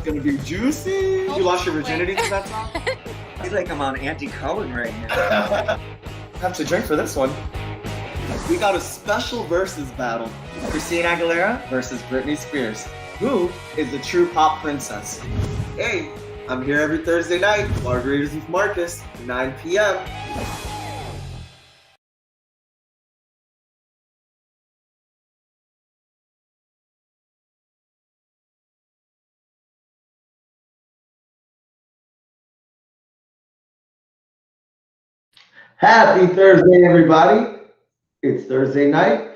gonna be juicy. You lost your virginity to that song? I feel like I'm on Andy Cohen right now. Have to drink for this one. We got a special versus battle. Christina Aguilera versus Britney Spears. Who is the true pop princess? Hey, I'm here every Thursday night. Margaritas with Marcus, 9 p.m. Happy Thursday, everybody. It's Thursday night,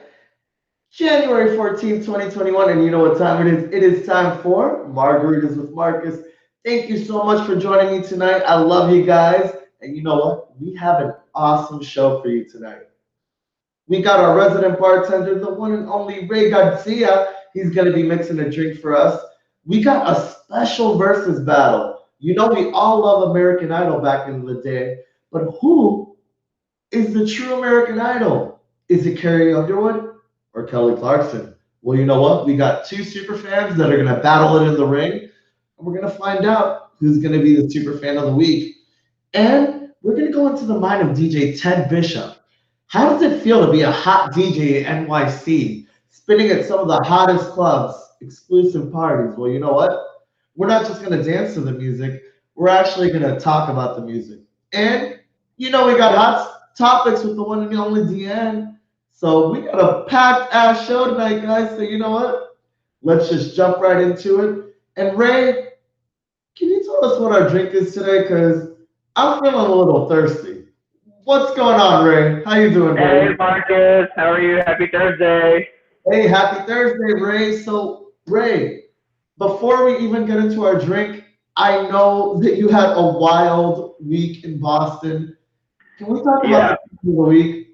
January 14th, 2021, and you know what time it is? It is time for Margaritas with Marcus. Thank you so much for joining me tonight. I love you guys. And you know what? We have an awesome show for you tonight. We got our resident bartender, the one and only Ray Garcia. He's going to be mixing a drink for us. We got a special versus battle. You know, we all love American Idol back in the day, but who is the true American Idol? Is it Carrie Underwood or Kelly Clarkson? Well, you know what? We got two super fans that are going to battle it in the ring, and we're going to find out who's going to be the super fan of the week. And we're going to go into the mind of DJ Ted Bishop. How does it feel to be a hot DJ in NYC, spinning at some of the hottest clubs, exclusive parties? Well, you know what? We're not just going to dance to the music. We're actually going to talk about the music. And you know we got hot topics with the one and only Deanne. So we got a packed ass show tonight, guys. So you know what? Let's just jump right into it. And Ray, can you tell us what our drink is today? Because I'm feeling a little thirsty. What's going on, Ray? How you doing, Ray? Hey, Marcus. How are you? Happy Thursday. Hey, happy Thursday, Ray. So, Ray, before we even get into our drink, I know that you had a wild week in Boston. Can we talk about the week?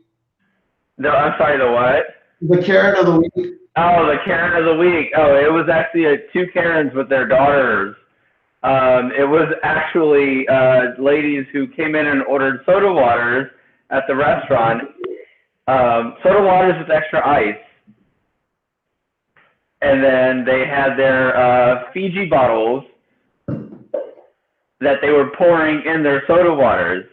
I'm sorry, the what? The Karen of the week. Oh, the Karen of the week. Oh, it was actually two Karens with their daughters. It was actually ladies who came in and ordered soda waters at the restaurant. Soda waters with extra ice. And then they had their Fiji bottles that they were pouring in their soda waters.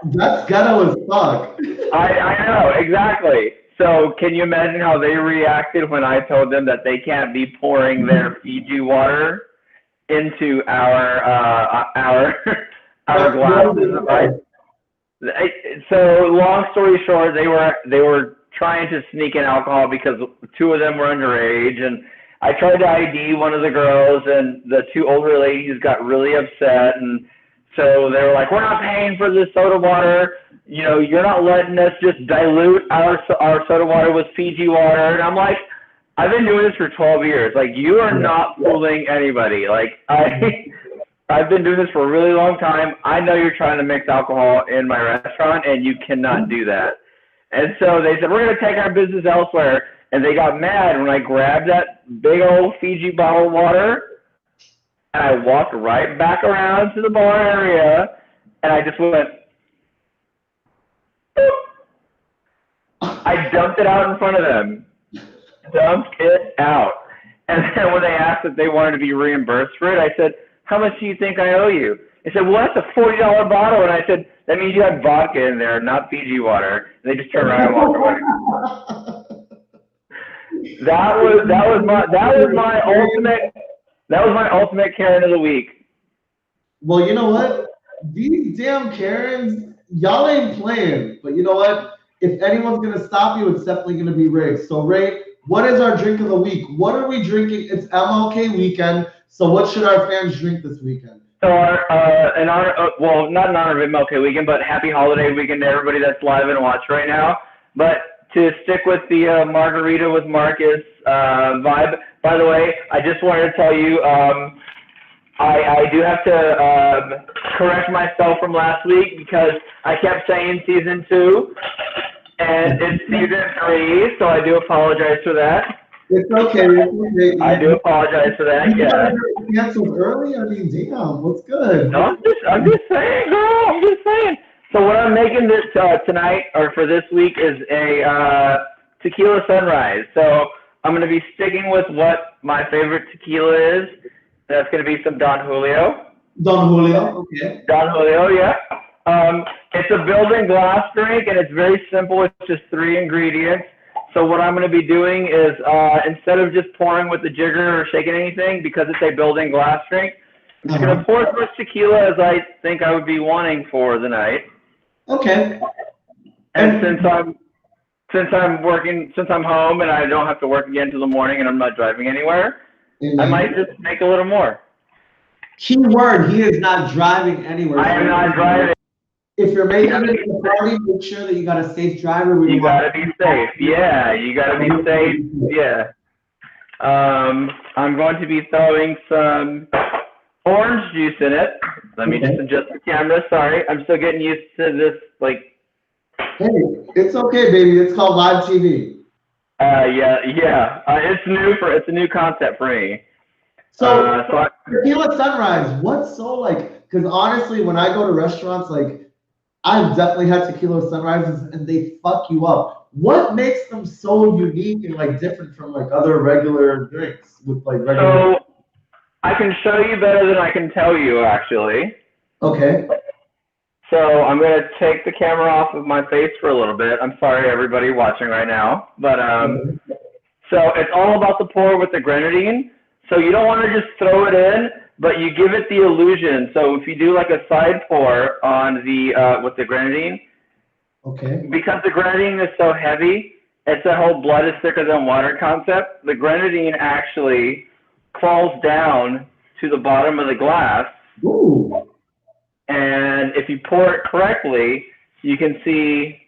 That's ghetto as fuck. I know, exactly. So can you imagine how they reacted when I told them that they can't be pouring their Fiji water into our glasses of ice? So long story short, they were trying to sneak in alcohol because two of them were underage, and I tried to ID one of the girls, and the two older ladies got really upset, and so they were like, "We're not paying for this soda water. You know, you're not letting us just dilute our soda water with Fiji water." And I'm like, I've been doing this for 12 years. Like, you are not fooling anybody. Like, I've been doing this for a really long time. I know you're trying to mix alcohol in my restaurant, and you cannot do that. And so they said, "We're going to take our business elsewhere." And they got mad when I grabbed that big old Fiji bottle of water, and I walked right back around to the bar area, and I just went, boop. I dumped it out in front of them. Dumped it out. And then when they asked if they wanted to be reimbursed for it, I said, "How much do you think I owe you?" They said, "Well, that's a $40 bottle." And I said, "That means you had vodka in there, not Fiji water." And they just turned around and walked away. That was my ultimate Karen of the week. Well, you know what? These damn Karens, y'all ain't playing. But you know what? If anyone's gonna stop you, it's definitely gonna be Ray. So Ray, what is our drink of the week? What are we drinking? It's MLK weekend. So what should our fans drink this weekend? So not in honor of MLK weekend, but happy holiday weekend to everybody that's live and watch right now. But to stick with the Margarita with Marcus vibe, by the way, I just wanted to tell you, I do have to correct myself from last week because I kept saying season 2, and it's season 3, so I do apologize for that. It's okay. I do apologize for that. Yeah. Canceled early. I mean, damn, what's good? No, I'm just saying, girl. I'm just saying. So what I'm making this tonight or for this week is a tequila sunrise. So I'm going to be sticking with what my favorite tequila is. That's going to be some Don Julio. Don Julio, okay. Don Julio, yeah. It's a built-in glass drink, and it's very simple. It's just 3 ingredients. So what I'm going to be doing is instead of just pouring with the jigger or shaking anything, because it's a built-in glass drink, I'm just going to pour as much tequila as I think I would be wanting for the night. Okay. And since I'm home and I don't have to work again until the morning and I'm not driving anywhere, I might just make a little more. Key word, he is not driving anywhere. I am not driving. If you're making it to the party, make sure that you got a safe driver. You gotta be safe. Yeah, you gotta be safe. Yeah. I'm going to be throwing some orange juice in it. Let me just adjust the camera. Sorry, I'm still getting used to this. Like, hey, it's okay, baby. It's called live TV. Yeah. It's a new concept for me. So tequila sunrise. What's so like? Because honestly, when I go to restaurants, like I've definitely had tequila sunrises, and they fuck you up. What makes them so unique and like different from like other regular drinks with like regular? So I can show you better than I can tell you, actually. Okay. So I'm gonna take the camera off of my face for a little bit. I'm sorry, everybody watching right now, but so it's all about the pour with the grenadine. So you don't want to just throw it in, but you give it the illusion. So if you do like a side pour on the with the grenadine, okay, because the grenadine is so heavy, it's a whole blood is thicker than water concept. The grenadine actually falls down to the bottom of the glass. Ooh. And if you pour it correctly, you can see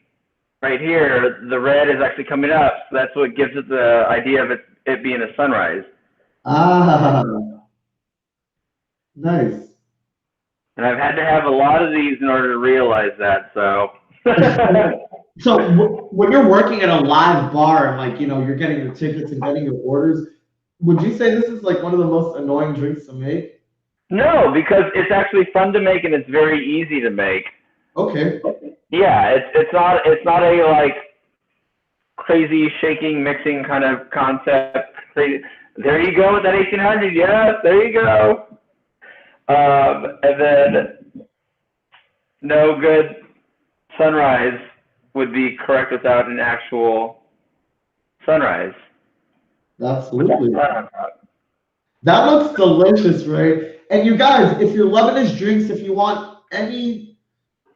right here, the red is actually coming up. So that's what gives it the idea of it being a sunrise. Ah, nice. And I've had to have a lot of these in order to realize that. So. So when you're working at a live bar and like, you're getting your tickets and getting your orders, would you say this is like one of the most annoying drinks to make? No, because it's actually fun to make and it's very easy to make. Okay. Yeah, it's not a like crazy shaking mixing kind of concept. There you go with that 1800. Yes, there you go. And then no good sunrise would be correct without an actual sunrise. Absolutely. That looks delicious, right? And you guys, if you're loving his drinks, if you want any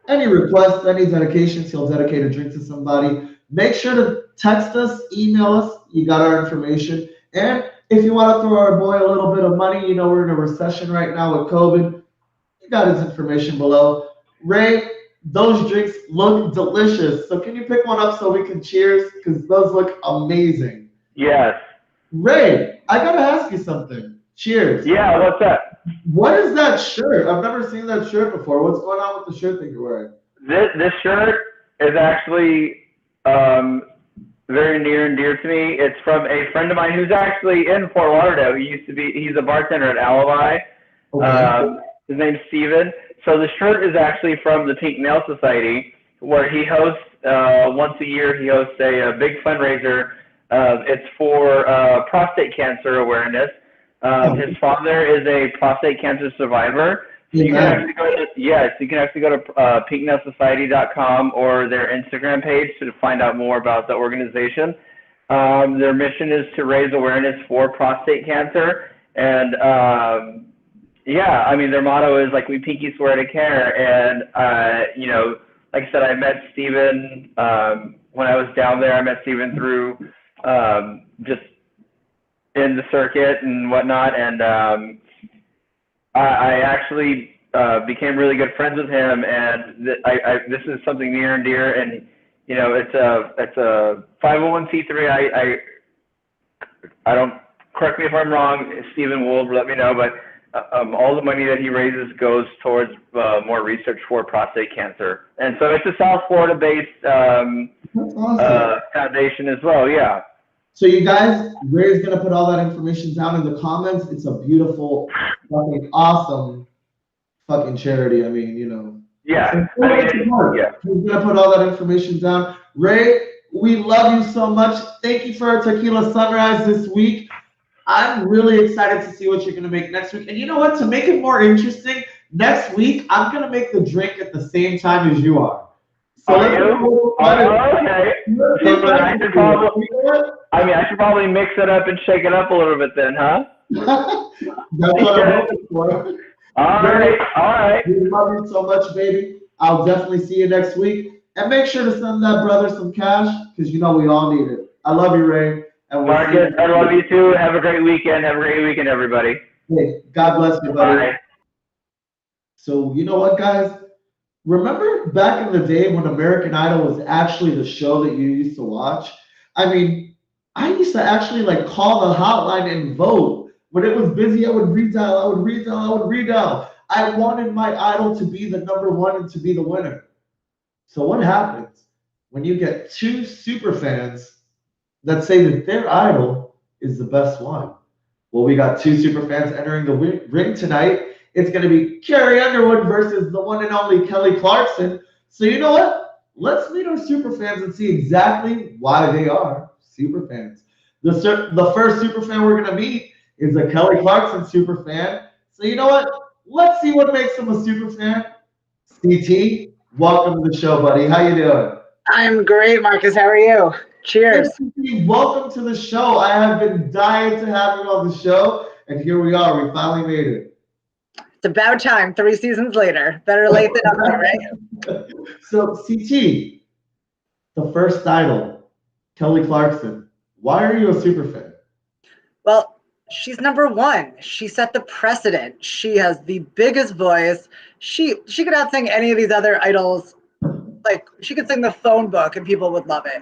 requests, any dedications, he'll dedicate a drink to somebody. Make sure to text us, email us. You got our information. And if you want to throw our boy a little bit of money, we're in a recession right now with COVID. You got his information below. Ray, those drinks look delicious. So can you pick one up so we can cheers? Because those look amazing. Yes. Ray, I got to ask you something. Cheers. Yeah, what's that? What is that shirt? I've never seen that shirt before. What's going on with the shirt that you're wearing? This shirt is actually very near and dear to me. It's from a friend of mine who's actually in Fort Lauderdale. He's a bartender at Alibi. Okay. His name's Steven. So the shirt is actually from the Pink Nail Society, where he hosts, once a year, he hosts a big fundraiser. It's for prostate cancer awareness. His father is a prostate cancer survivor. So you can actually go to pinknailsociety.com or their Instagram page to find out more about the organization. Their mission is to raise awareness for prostate cancer. And their motto is like, we pinky swear to care. And, like I said, I met Steven when I was down there. I met Steven through just in the circuit and whatnot, and I actually became really good friends with him, and this is something near and dear, and it's a 501c3. I don't, correct me if I'm wrong, Stephen will let me know, but all the money that he raises goes towards more research for prostate cancer, and so it's a South Florida-based foundation as well. Yeah. So you guys, Ray's gonna put all that information down in the comments. It's a beautiful, fucking awesome, fucking charity. Yeah. He's gonna put all that information down. Ray, We love you so much. Thank you for our tequila sunrise this week. I'm really excited to see what you're gonna make next week. And you know what? To make it more interesting, next week I'm gonna make the drink at the same time as you are. So Are let's you? Okay. So then I should probably mix it up and shake it up a little bit then, huh? That's what I'm hoping for. All right. We love you so much, baby. I'll definitely see you next week. And make sure to send that brother some cash because you know we all need it. I love you, Ray. And we'll Marcus, I love you too. Have a great weekend. Have a great weekend, everybody. Hey, God bless you, buddy. Bye. So you know what, guys? Remember back in the day when American Idol was actually the show that you used to watch? I mean, I used to actually like call the hotline and vote. When it was busy, I would redial. I wanted my idol to be the number one and to be the winner. So what happens when you get two super fans that say that their idol is the best one? Well, we got two super fans entering the ring tonight. It's going to be Carrie Underwood versus the one and only Kelly Clarkson. So you know what? Let's meet our super fans and see exactly why they are super fans. The first super fan we're going to meet is a Kelly Clarkson super fan. So you know what? Let's see what makes him a super fan. CT, welcome to the show, buddy. How you doing? I'm great, Marcus. How are you? Cheers. Hey, CT, welcome to the show. I have been dying to have you on the show, and here we are. We finally made it. It's about time. 3 seasons later. Better late than never, right? So, CT, the first idol, Kelly Clarkson. Why are you a super fan? Well, she's number one. She set the precedent. She has the biggest voice. She could outsing any of these other idols. Like, she could sing the phone book and people would love it.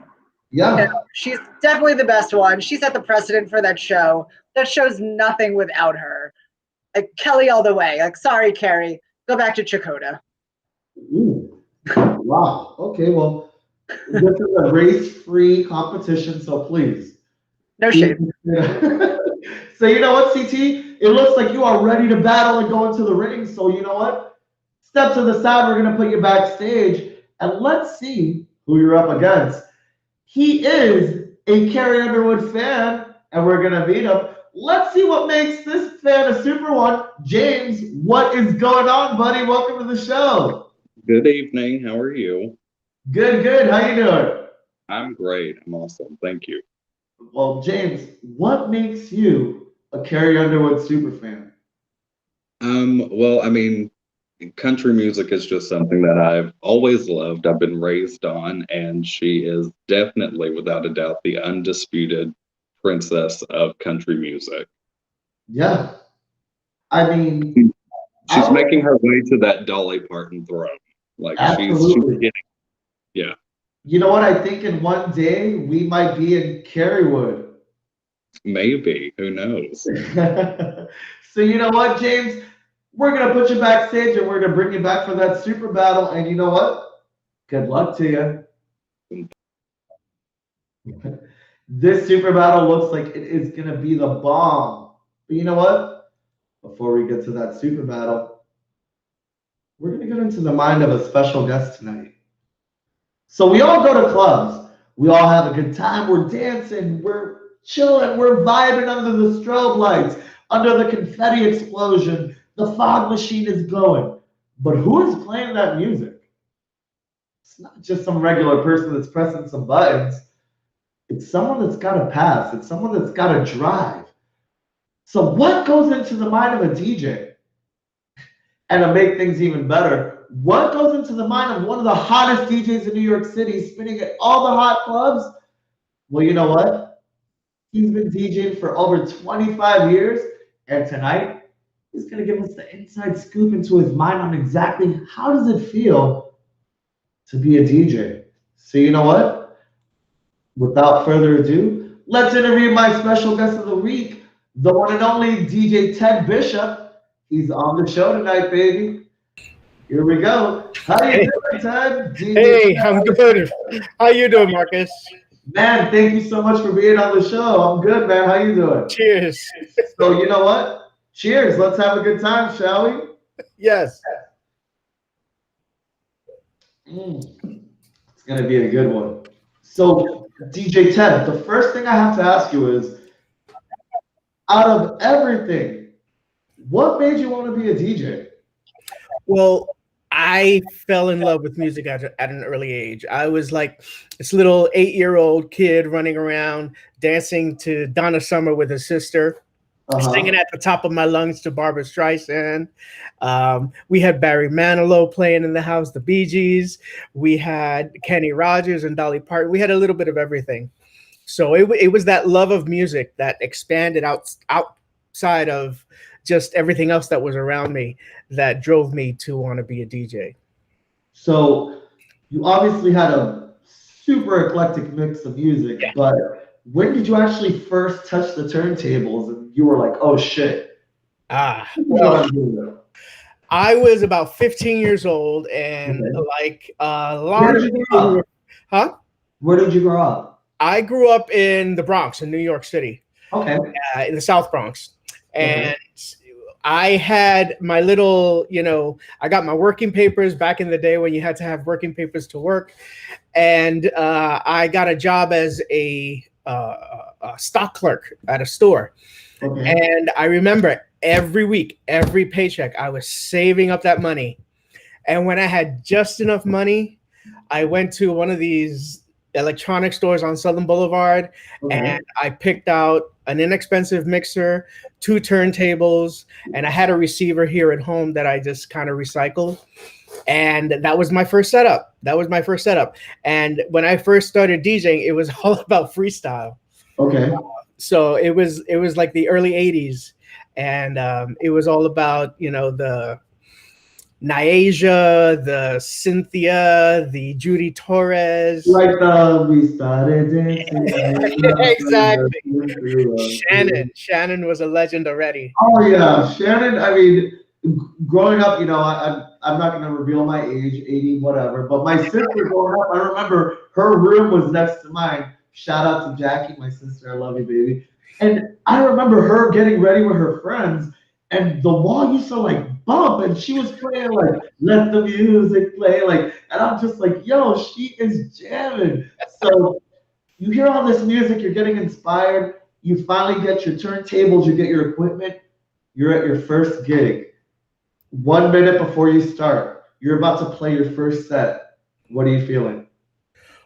Yeah. You know, she's definitely the best one. She set the precedent for that show. That show's nothing without her. Like, Kelly all the way. Like, sorry, Carrie. Go back to Chakotay. Ooh. Wow. Okay, well, this is a race-free competition, so please. No shade. So you know what, CT? It looks like you are ready to battle and go into the ring. So you know what? Step to the side. We're going to put you backstage. And let's see who you're up against. He is a Carrie Underwood fan, and we're going to meet him. Let's see what makes this fan a super one. James, what is going on, buddy? Welcome to the show. Good evening. How are you? Good. How you doing? I'm great. I'm awesome. Thank you. Well, James, what makes you a Carrie Underwood super fan? Well, I mean, country music is just something that I've always loved. I've been raised on, and she is definitely, without a doubt, the undisputed princess of country music. Yeah. I mean, she's making her way to that Dolly Parton throne. Like she's getting, yeah. You know what? I think in one day we might be in Carriewood. Maybe. Who knows? So you know what, James? We're gonna put you backstage and we're gonna bring you back for that super battle. And you know what? Good luck to you. This super battle looks like it is gonna be the bomb. But you know what? Before we get to that super battle, we're gonna get into the mind of a special guest tonight. So we all go to clubs. We all have a good time. We're dancing. We're chilling. We're vibing under the strobe lights, under the confetti explosion. The fog machine is going. But who is playing that music? It's not just some regular person that's pressing some buttons. It's someone that's got a pass. It's someone that's got a drive. So what goes into the mind of a DJ? And to make things even better, what goes into the mind of one of the hottest DJs in New York City, spinning at all the hot clubs? Well, you know what? He's been DJing for over 25 years, and tonight he's going to give us the inside scoop into his mind on exactly how does it feel to be a DJ. So you know what? Without further ado, let's interview my special guest of the week, the one and only DJ Ted Bishop. He's on the show tonight, baby. Here we go. How you doing, Ted? Hey, I'm good. How you doing, Marcus? Man, thank you so much for being on the show. I'm good, man. How you doing? Cheers. So you know what? Cheers. Let's have a good time, shall we? Yes. It's gonna be a good one. So DJ Ted, the first thing I have to ask you is, out of everything, what made you want to be a DJ? Well, I fell in love with music at an early age. I was like this little 8-year-old kid running around dancing to Donna Summer with his sister, singing at the top of my lungs to Barbra Streisand. We had Barry Manilow playing in the house, the Bee Gees. We had Kenny Rogers and Dolly Parton. We had a little bit of everything. So it was that love of music that expanded outside of just everything else that was around me that drove me to want to be a DJ. So you obviously had a super eclectic mix of music, but when did you actually first touch the turntables and you were like, oh shit? Well, I was about 15 years old, and like a lot of people. Where did you grow up? I grew up in the Bronx, in New York City. Okay. In the South Bronx. And I had my little, I got my working papers back in the day when you had to have working papers to work. And I got a job as a stock clerk at a store. And I remember every week, every paycheck, I was saving up that money. And when I had just enough money, I went to one of these electronic stores on Southern Boulevard, and I picked out an inexpensive mixer, 2 turntables, and I had a receiver here at home that I just kind of recycled. And that was my first setup. And when I first started DJing, it was all about freestyle. So it was like the early 80s, and it was all about, the Niaja, the Cynthia, the Judy Torres. Like we started dancing. Exactly. Shannon was a legend already. Oh yeah, Shannon. I mean, growing up, I'm not gonna reveal my age, 80, whatever. But my sister growing up, I remember her room was next to mine. Shout out to Jackie, my sister. I love you, baby. And I remember her getting ready with her friends, and the wall used to like bump, and she was playing like "Let the Music Play," and I'm just like, yo, she is jamming. So you hear all this music, you're getting inspired. You finally get your turntables, you get your equipment. You're at your first gig. 1 minute before you start, you're about to play your first set. What are you feeling?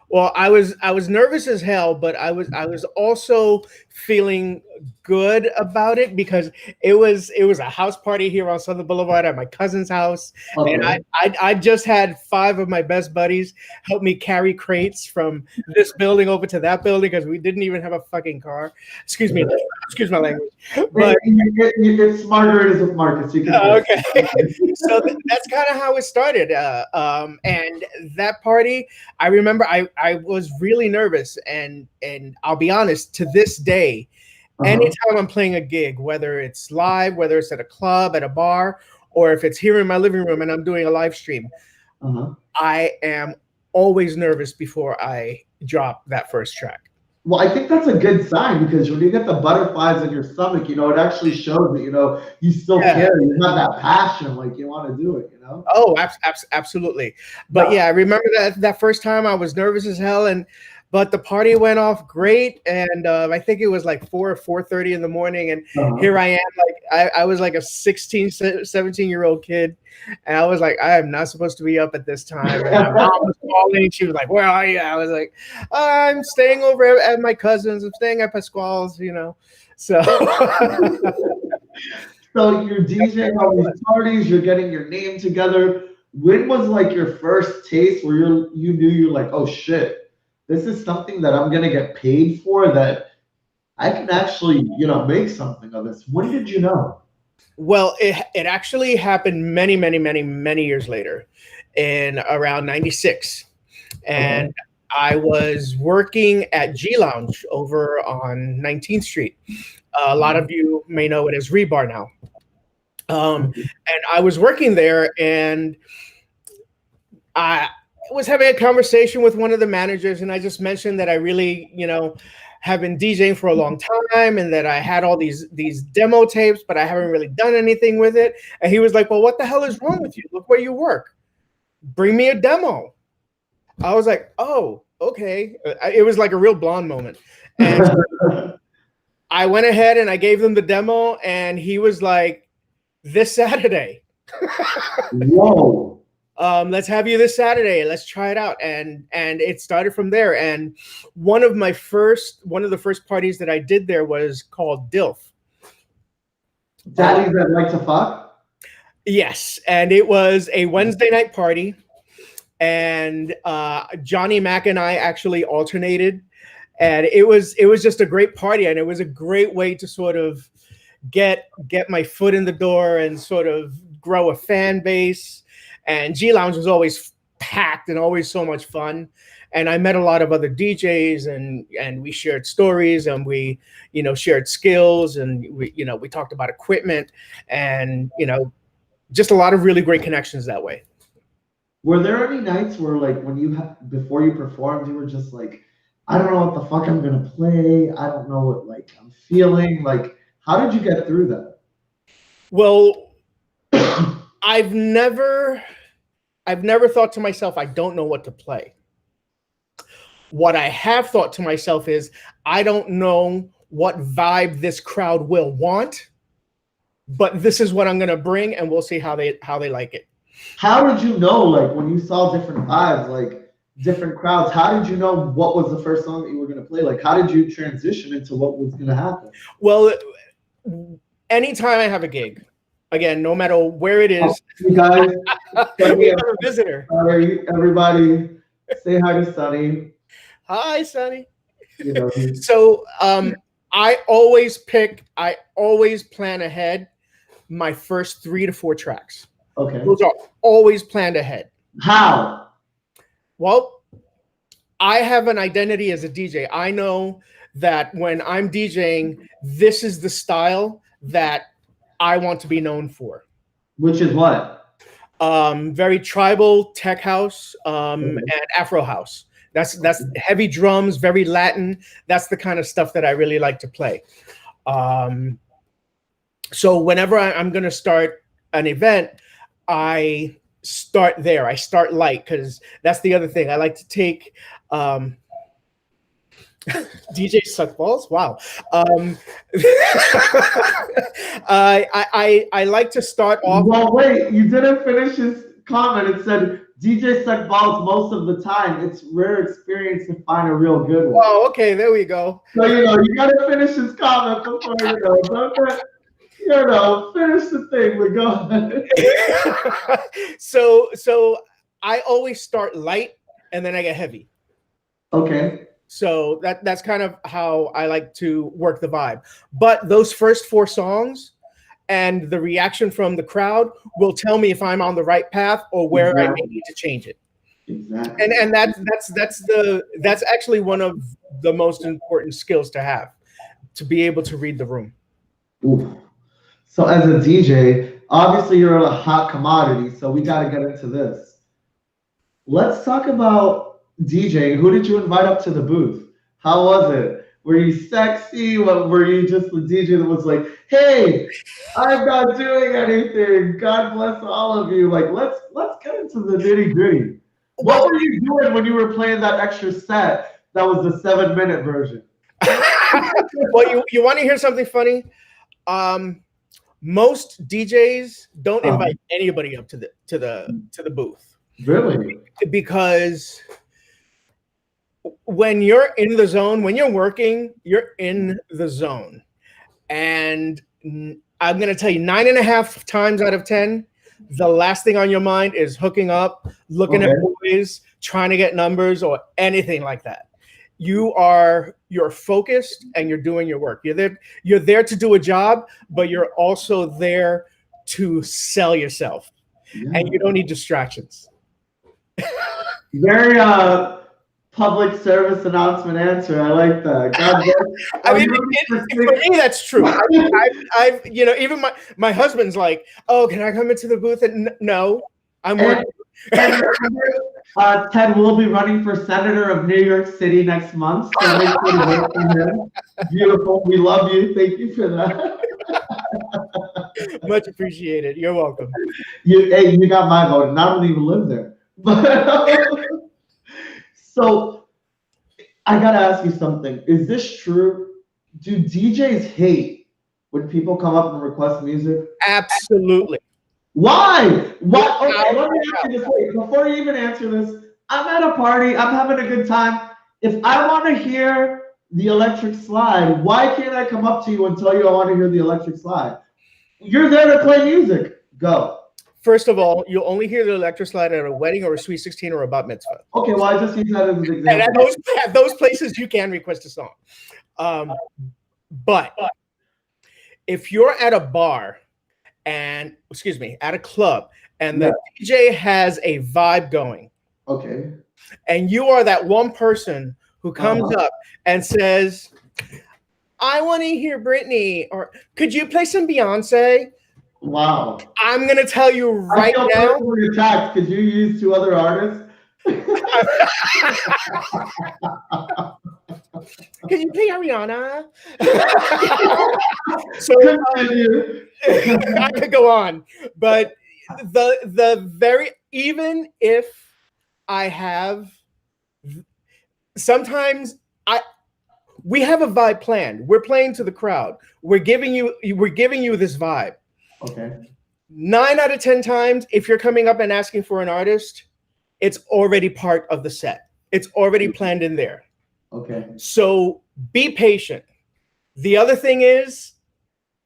Well, I was nervous as hell, but I was also feeling good about it because it was a house party here on Southern Boulevard at my cousin's house, and I just had 5 of my best buddies help me carry crates from this building over to that building because we didn't even have a fucking car. Excuse my language. But it's Margaritas with Marcus. You can okay. So that's kind of how it started. And that party, I remember I was really nervous, and I'll be honest, to this day, anytime I'm playing a gig, whether it's live, whether it's at a club, at a bar, or if it's here in my living room and I'm doing a live stream, I am always nervous before I drop that first track. Well, I think that's a good sign because when you get the butterflies in your stomach, it actually shows that, you still care. You have that passion, like you want to do it, Oh, absolutely. But yeah, I remember that first time I was nervous as hell, but the party went off great, and I think it was like 4 or 4:30 in the morning, and here I am, like I was like a 16, 17-year-old kid, and I was like, I am not supposed to be up at this time. And my mom was calling. She was like, where are you? I was like, I'm staying over at my cousin's. I'm staying at Pasquale's, So So you're DJing all these parties, you're getting your name together. When was like your first taste where you knew you're like, oh shit, this is something that I'm gonna get paid for, that I can actually, make something of this? When did you know? Well, it actually happened many, many, many, many years later, in around 96. And I was working at G Lounge over on 19th Street. A lot of you may know it as Rebar now. And I was working there, and I was having a conversation with one of the managers, and I just mentioned that I really, have been DJing for a long time, and that I had all these demo tapes, but I haven't really done anything with it. And he was like, well, what the hell is wrong with you? Look where you work. Bring me a demo. I was like, oh, okay. It was like a real blonde moment. And I went ahead and I gave them the demo, and he was like, this Saturday. Whoa. Let's have you this Saturday. Let's try it out. And it started from there. And one of the first parties that I did there was called DILF. Daddies that like to fuck? Yes. And it was a Wednesday night party. And Johnny Mac and I actually alternated. And it was just a great party. And it was a great way to sort of get my foot in the door and sort of grow a fan base. And G Lounge was always packed and always so much fun. And I met a lot of other DJs, and we shared stories, and we, shared skills, and we talked about equipment, and just a lot of really great connections that way. Were there any nights where, like, before you performed, you were just like, I don't know what the fuck I'm gonna play. I don't know what, like, I'm feeling. Like, how did you get through that? Well, I've never thought to myself, I don't know what to play. What I have thought to myself is, I don't know what vibe this crowd will want, but this is what I'm gonna bring, and we'll see how they like it. How did you know, like, when you saw different vibes, like different crowds, how did you know what was the first song that you were gonna play? Like, how did you transition into what was gonna happen? Well, anytime I have a gig, again, no matter where it is, you guys, we have a visitor. Everybody, say hi to Sonny. Hi, Sonny. So I always plan ahead my first 3 to 4 tracks. Okay. Those are always planned ahead. How? Well, I have an identity as a DJ. I know that when I'm DJing, this is the style that I want to be known for. Which is what? Very tribal, tech house, and Afro house. That's heavy drums, very Latin. That's the kind of stuff that I really like to play. So whenever I'm going to start an event, I start there. I start light, because that's the other thing. I like to take DJ suck balls. Wow. I like to start off. Well, wait, you didn't finish his comment. It said DJ suck balls most of the time. It's rare experience to find a real good one. Oh, okay, there we go. So you gotta finish his comment before finish the thing. We go ahead. So I always start light and then I get heavy. Okay. So that's kind of how I like to work the vibe. But those first 4 songs and the reaction from the crowd will tell me if I'm on the right path or where I may need to change it. Exactly. And that's actually one of the most important skills to have, to be able to read the room. Oof. So as a DJ, obviously you're a hot commodity, so we got to get into this. Let's talk about DJing. Who did you invite up to the booth? How was it? Were you sexy? Were you just the DJ that was like, hey, I'm not doing anything. God bless all of you. Like, let's get into the nitty gritty. What were you doing when you were playing that extra set that was the 7-minute version? Well, you want to hear something funny? Most DJs don't invite anybody up to the booth. Really? Because when you're in the zone, when you're working, you're in the zone. And I'm going to tell you 9.5 times out of 10, the last thing on your mind is hooking up, looking at boys, trying to get numbers or anything like that. You're focused and you're doing your work. You're there to do a job, but you're also there to sell yourself. Yeah. And you don't need distractions. Very public service announcement answer. I like that. God bless. I mean, for me, that's true. I've even my husband's like, oh, can I come into the booth? And no, I'm working. Ted will be running for senator of New York City next month. So make sure to vote for him. Beautiful. We love you. Thank you for that. Much appreciated. You're welcome. You got my vote, and I don't even live there. But so I gotta ask you something. Is this true? Do DJs hate when people come up and request music? Absolutely. Why? Why? Okay, Without let me a ask doubt. you this. Wait, before you even answer this, I'm at a party. I'm having a good time. If I want to hear the electric slide, why can't I come up to you and tell you I want to hear the electric slide? You're there to play music. Go. First of all, you'll only hear the electric slide at a wedding or a sweet 16 or a bat mitzvah. Okay, well, I just use that as an And example. at those places, you can request a song. But if you're at a bar and, excuse me, at a club, and the DJ has a vibe going, Okay. and you are that one person who comes up and says, I want to hear Britney, or could you play some Beyonce? Wow. I'm going to tell you right I feel now. personally attacked. Could you use 2 other artists? Can you play Ariana? So I could go on, but the very, even if I have, sometimes we have a vibe planned. We're playing to the crowd. We're giving you this vibe. Okay. 9 out of 10 times, if you're coming up and asking for an artist, it's already part of the set. It's already planned in there. Okay. So be patient. The other thing is,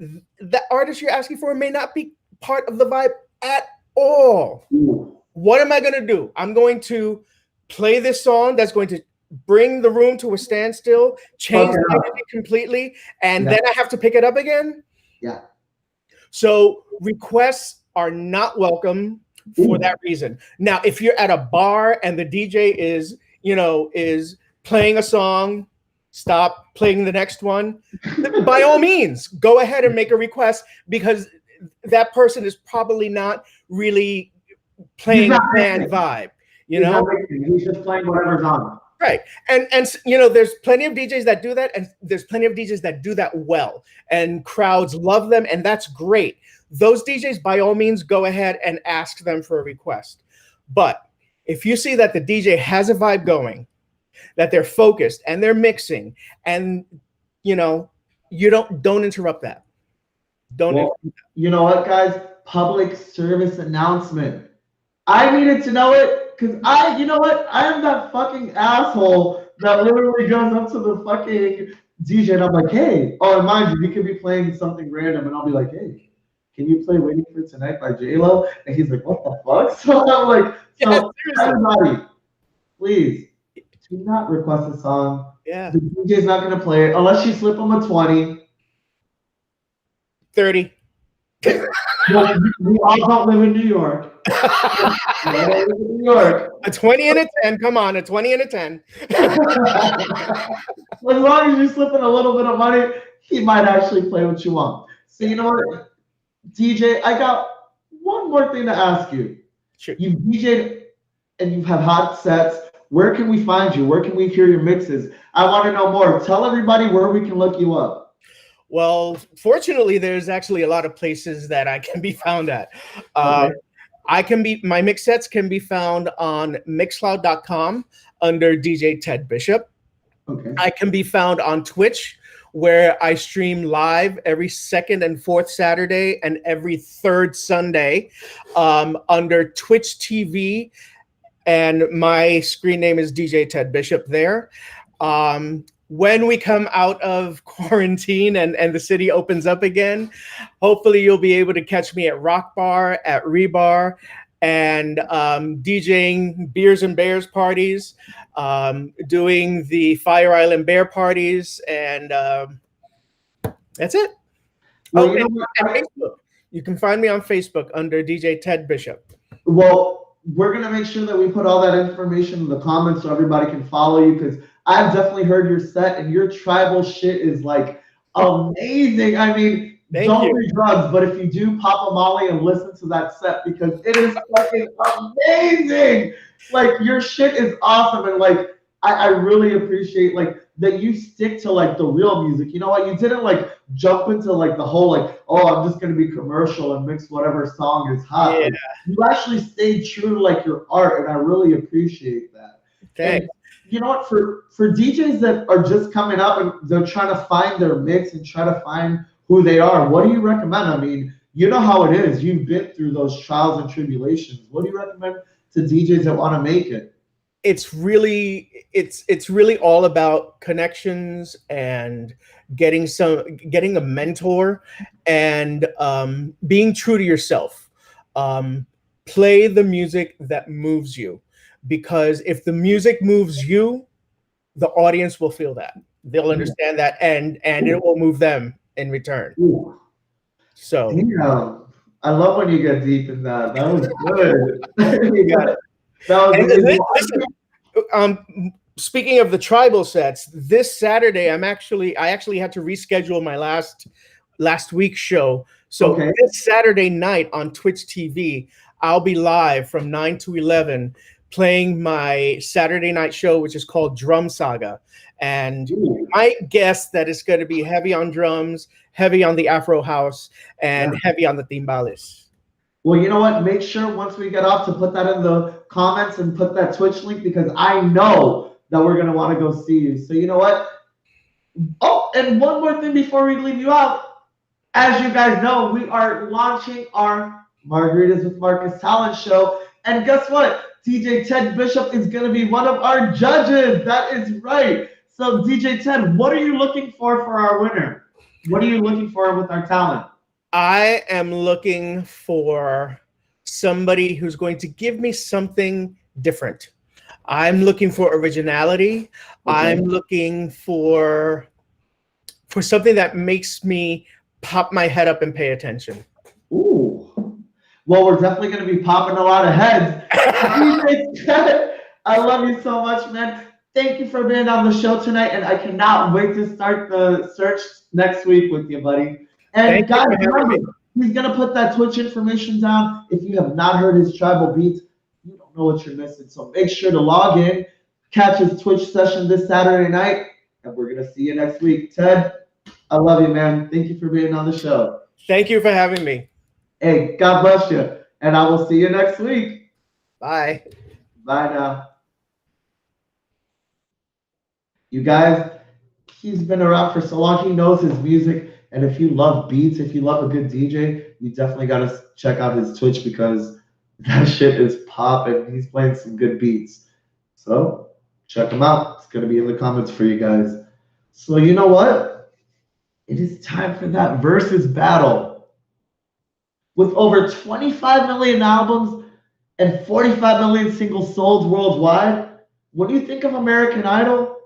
the artist you're asking for may not be part of the vibe at all. Ooh. What am I going to do? I'm going to play this song that's going to bring the room to a standstill, change the energy completely, and then I have to pick it up again? Yeah. So requests are not welcome for that reason. Now, if you're at a bar and the DJ is playing a song, stop playing the next one, by all means, go ahead and make a request, because that person is probably not really playing a band vibe, He's just playing whatever's on. Right. And there's plenty of DJs that do that, and there's plenty of DJs that do that well, and crowds love them, and that's great. Those DJs, by all means, go ahead and ask them for a request. But if you see that the DJ has a vibe going, that they're focused and they're mixing, and you don't interrupt that. You know what, guys? Public service announcement. I needed to know it because I am that fucking asshole that literally goes up to the fucking DJ and I'm like, hey, oh, and mind you, he could be playing something random and I'll be like, hey, can you play Waiting for Tonight by J-Lo? And he's like, what the fuck? So I'm like, everybody, please do not request a song. Yeah. The DJ's not going to play it unless you slip him a 20. 30. We all don't live in New York. A 20 and a 10. Come on, a 20 and a 10. As long as you're slipping a little bit of money, he might actually play what you want. So you know what, DJ, I got one more thing to ask you. Sure. You've DJ'd and you've had hot sets. Where can we find you? Where can we hear your mixes? I want to know more. Tell everybody where we can look you up. Well, fortunately, there's actually a lot of places that I can be found at. My mix sets can be found on mixcloud.com under DJ Ted Bishop. Okay. I can be found on Twitch, where I stream live every 2nd and 4th Saturday and every 3rd Sunday under Twitch TV. And my screen name is DJ Ted Bishop there. When we come out of quarantine and the city opens up again, hopefully you'll be able to catch me at Rock Bar, at Rebar, and DJing Beers and Bears parties, doing the Fire Island Bear parties, and that's it. Well, and Facebook. You can find me on Facebook under DJ Ted Bishop. Well, we're going to make sure that we put all that information in the comments so everybody can follow you, because I've definitely heard your set and your tribal shit is like amazing. I mean, don't do drugs, but if you do, pop a Molly and listen to that set because it is fucking amazing. Like, your shit is awesome. And like, I really appreciate like that you stick to like the real music. You know what? You didn't like jump into like the whole like, oh, I'm just gonna be commercial and mix whatever song is hot. Yeah. Like, you actually stayed true to like your art, and I really appreciate that. Thanks. you know what, for DJs that are just coming up and they're trying to find their mix and try to find who they are, what do you recommend? I mean, you know how it is. You've been through those trials and tribulations. What do you recommend to DJs that want to make it? It's really all about connections and getting a mentor and being true to yourself. Play the music that moves you, because if the music moves you, the audience will feel that. They'll understand that, and it will move them in return. Ooh. So Damn. I love when you get deep in that. That was good. Yeah. That was And amazing. listen, speaking of the tribal sets, this Saturday I actually had to reschedule my last week's show. So Okay. this Saturday night on Twitch TV, I'll be live from 9 to 11 playing my Saturday night show, which is called Drum Saga. And you might guess that it's going to be heavy on drums, heavy on the Afro house, and heavy on the timbales. Well, you know what? Make sure once we get off to put that in the comments and put that Twitch link, because I know that we're going to want to go see you. So you know what? Oh, and one more thing before we leave you out. As you guys know, we are launching our Margaritas with Marcus talent show. And guess what? DJ Ted Bishop is going to be one of our judges. That is right. So DJ Ted, what are you looking for our winner? What are you looking for with our talent? I am looking for somebody who's going to give me something different. I'm looking for originality. Okay. I'm looking for something that makes me pop my head up and pay attention. Ooh. Well, we're definitely going to be popping a lot of heads. I love you so much, man. Thank you for being on the show tonight, and I cannot wait to start the search next week with you, buddy. And guys, remember, he's going to put that Twitch information down. If you have not heard his tribal beats, you don't know what you're missing. So make sure to log in, catch his Twitch session this Saturday night, and we're going to see you next week. Ted, I love you, man. Thank you for being on the show. Thank you for having me. Hey, God bless you. And I will see you next week. Bye. Bye now. You guys, he's been around for so long. He knows his music. And if you love beats, if you love a good DJ, you definitely got to check out his Twitch, because that shit is popping. He's playing some good beats. So check him out. It's going to be in the comments for you guys. So you know what? It is time for that versus battle. With over 25 million albums and 45 million singles sold worldwide, when you think of American Idol,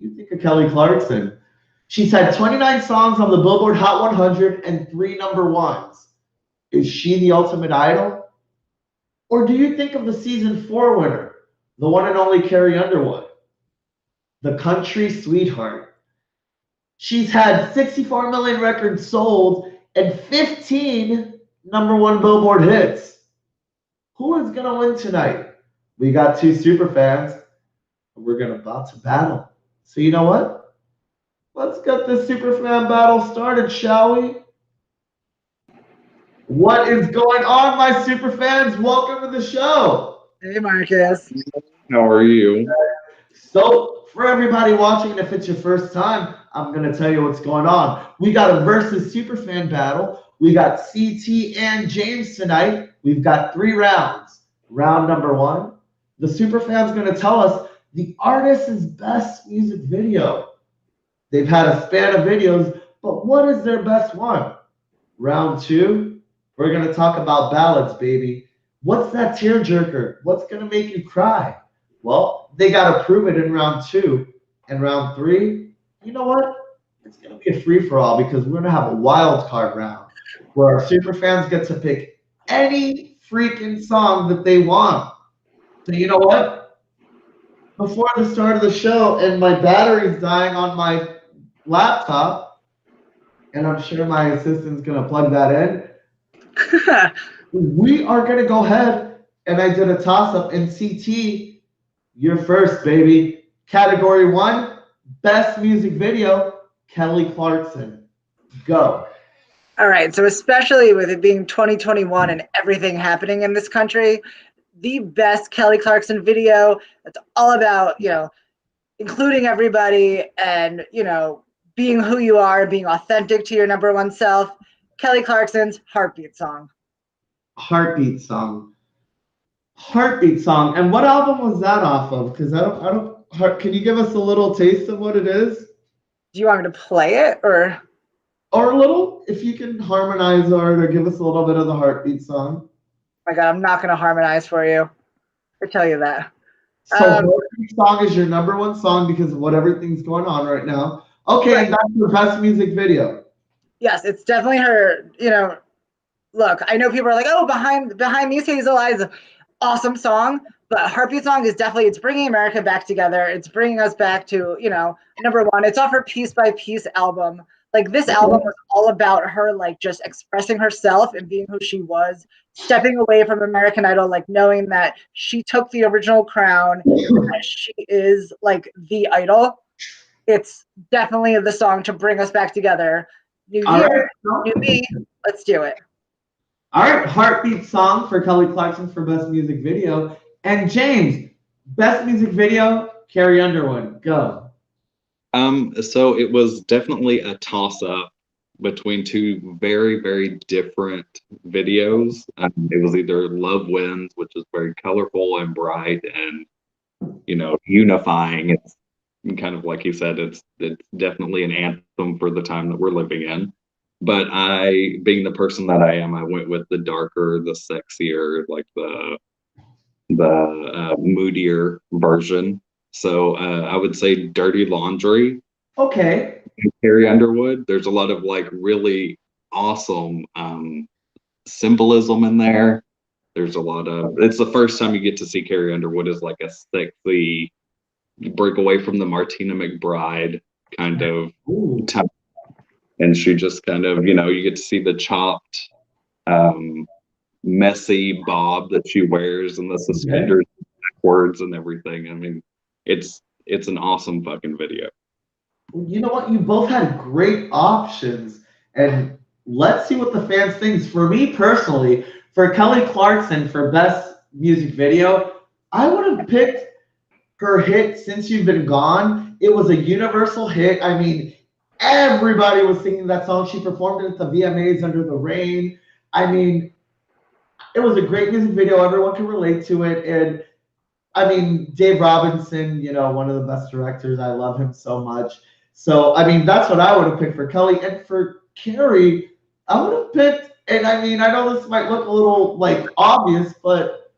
you think of Kelly Clarkson. She's had 29 songs on the Billboard Hot 100 and 3 #1s. Is she the ultimate idol? Or do you think of the season 4 winner, the one and only Carrie Underwood, the country sweetheart? She's had 64 million records sold and 15 #1 Billboard hits. Who is going to win tonight? We got 2 super fans, and we're about to battle. So you know what? Let's get this superfan battle started, shall we? What is going on, my superfans? Welcome to the show. Hey, Marcus. How are you? So, for everybody watching, if it's your first time, I'm going to tell you what's going on. We got a versus superfan battle. We got CT and James tonight. We've got 3 rounds. Round number 1, the superfan's going to tell us the artist's best music video. They've had a span of videos, but what is their best one? Round 2, we're going to talk about ballads, baby. What's that tearjerker? What's going to make you cry? Well, they got to prove it in round 2. And round 3, you know what? It's going to be a free-for-all, because we're going to have a wild card round where our super fans get to pick any freaking song that they want. So you know what? Before the start of the show, and my battery's dying on my laptop, and I'm sure my assistant's going to plug that in, we are going to go ahead, and I did a toss-up, and CT, you're first, baby. Category 1, best music video, Kelly Clarkson. Go. All right, so especially with it being 2021 and everything happening in this country, the best Kelly Clarkson video. It's all about, you know, including everybody and, you know, being who you are, being authentic to your number one self. Kelly Clarkson's Heartbeat Song. Heartbeat Song. Heartbeat Song. And what album was that off of? Because I don't, can you give us a little taste of what it is? Do you want me to play it or? Or a little, if you can harmonize or give us a little bit of the Heartbeat Song. Oh my God, I'm not going to harmonize for you. I tell you that. So Heartbeat Song is your number one song because of what everything's going on right now. Okay, Right. and that's the best music video. Yes, it's definitely her, you know, look, I know people are like, oh, behind these hazel eyes, awesome song, but Heartbeat Song is definitely, it's bringing America back together. It's bringing us back to, you know, number one. It's off her Piece by Piece album. Like, this album was all about her, like, just expressing herself and being who she was, stepping away from American Idol, like, knowing that she took the original crown, that she is, like, the idol. It's definitely the song to bring us back together. New year, new me, let's do it. All right, Heartbeat Song for Kelly Clarkson for Best Music Video. And James, Best Music Video, Carrie Underwood, go. So it was definitely a toss-up between two very, very different videos. It was either Love Wins, which is very colorful and bright and, you know, unifying. It's kind of like you said, it's definitely an anthem for the time that we're living in. But I, being the person that I am, I went with the darker, the sexier, like the moodier version. So I would say Dirty Laundry. Okay. Carrie Underwood. There's a lot of like really awesome symbolism in there. There's a lot of, it's the first time you get to see Carrie Underwood as like a sexy, break away from the Martina McBride kind of type. And she just kind of, you know, you get to see the chopped, messy bob that she wears and the suspenders backwards and everything. I mean, it's an awesome fucking video. You know what? You both had great options. And let's see what the fans think. For me personally, for Kelly Clarkson for Best Music Video, I would have picked her hit Since You've Been Gone. It was a universal hit. I mean, everybody was singing that song. She performed it at the VMAs Under the Rain. I mean, it was a great music video. Everyone can relate to it. And I mean, Dave Robinson, you know, one of the best directors. I love him so much. So, I mean, that's what I would have picked for Kelly. And for Carrie, I would have picked, and I mean, I know this might look a little like obvious, but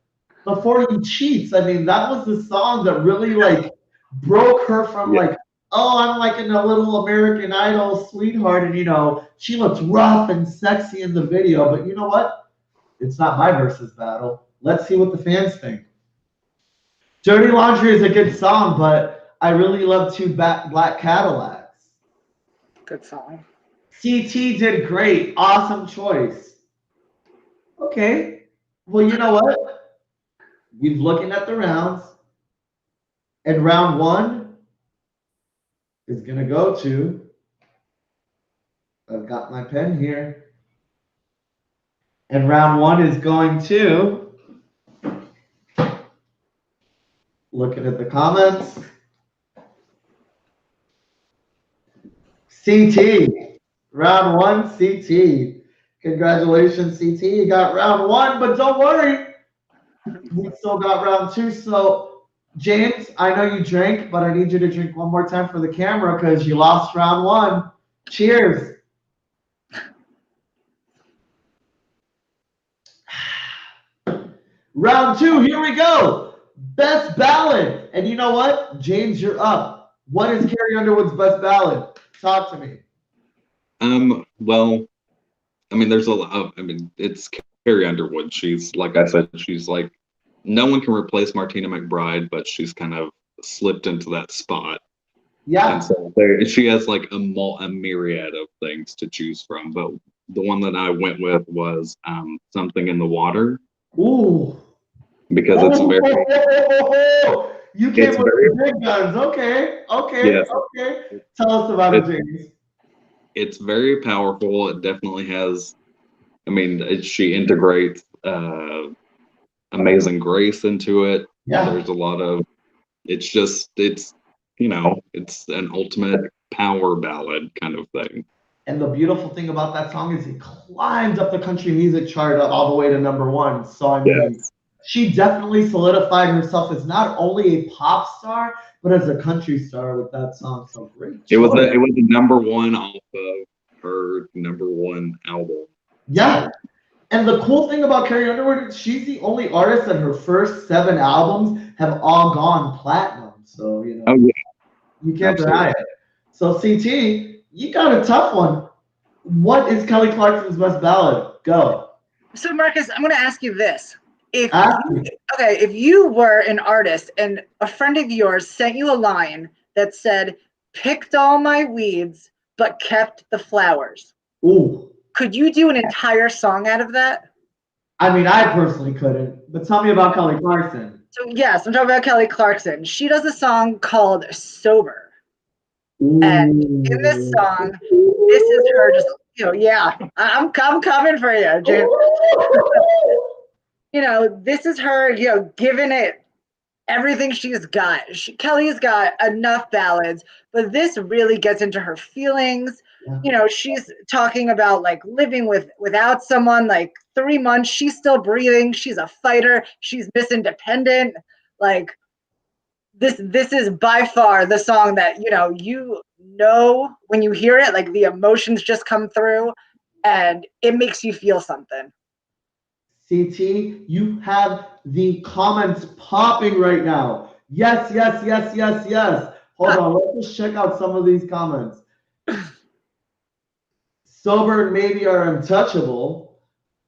Before You Cheats, I mean, that was the song that really like broke her from like, oh, I'm like in a little American Idol sweetheart. And, you know, she looks rough and sexy in the video. But you know what? It's not my versus battle. Let's see what the fans think. Dirty Laundry is a good song, but I really love Two Black Cadillacs. Good song. CT did great. Awesome choice. Okay. Well, you know what? We've looking at the rounds. And round one is going to go to, I've got my pen here. And round one is going to, looking at the comments, CT. Round one, CT. Congratulations, CT. You got round one, but don't worry. We still got round two. So, James, I know you drank, but I need you to drink one more time for the camera because you lost round one. Cheers. Round two, here we go. Best ballad. And you know what? James, you're up. What is Carrie Underwood's best ballad? Talk to me. Well, I mean, there's a lot of, I mean, it's Carrie Underwood. She's, like I said, she's like, no one can replace Martina McBride, but she's kind of slipped into that spot. Yeah. And so she has like a myriad of things to choose from. But the one that I went with was Something in the Water. Ooh. Because it's very... You came with the big guns. Okay. Yes. Okay. Tell us about it, James. It's very powerful. It definitely has, I mean, she integrates Amazing Grace into it. Yeah. There's a lot of, it's an ultimate power ballad kind of thing. And the beautiful thing about that song is it climbed up the country music chart all the way to #1. So I mean, Yes. she definitely solidified herself as not only a pop star, but as a country star with that song. So great. It was choice. a #1 off of her #1 album. Yeah. And the cool thing about Carrie Underwood, she's the only artist that her first 7 albums have all gone platinum. So, Oh yeah. you can't deny it. So, CT, you got a tough one. What is Kelly Clarkson's best ballad? Go. So Marcus, I'm going to ask you this. Ask me. If you were an artist and a friend of yours sent you a line that said, "Picked all my weeds, but kept the flowers," Ooh. could you do an entire song out of that? I mean, I personally couldn't, but tell me about Kelly Clarkson. So yes, I'm talking about Kelly Clarkson. She does a song called "Sober," Ooh. and in this song, this is her just, I'm coming for you, Jan. This is her, giving it everything she's got. Kelly's got enough ballads, but this really gets into her feelings. Yeah. She's talking about like living without someone, like 3 months, she's still breathing. She's a fighter. She's Miss Independent. Like this is by far the song that, when you hear it, like the emotions just come through and it makes you feel something. CT, you have the comments popping right now. Yes, yes, yes, yes, yes. Hold on, let's just check out some of these comments. Sober and maybe are untouchable.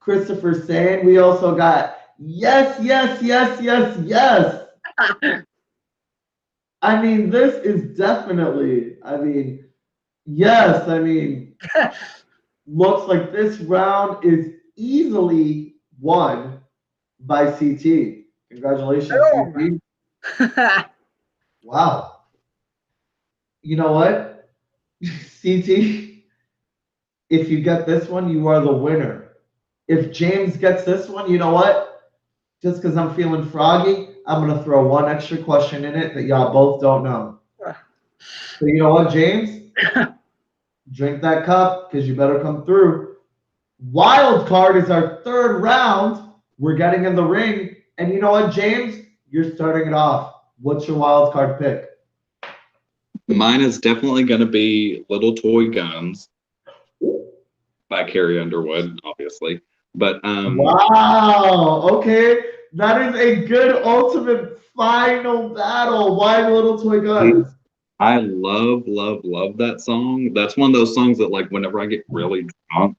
Christopher saying we also got yes, yes, yes, yes, yes. I mean, this is definitely, yes, looks like this round is easily won by CT. Congratulations, CT. Wow. You know what? CT, if you get this one, you are the winner. If James gets this one, you know what? Just because I'm feeling froggy, I'm going to throw one extra question in it that y'all both don't know. So you know what, James? Drink that cup because you better come through. Wild card is our 3rd round. We're getting in the ring. And you know what, James? You're starting it off. What's your wild card pick? Mine is definitely going to be Little Toy Guns by Carrie Underwood, obviously. But wow, okay. That is a good ultimate final battle. Why Little Toy Guns? I love that song. That's one of those songs that, like, whenever I get really drunk,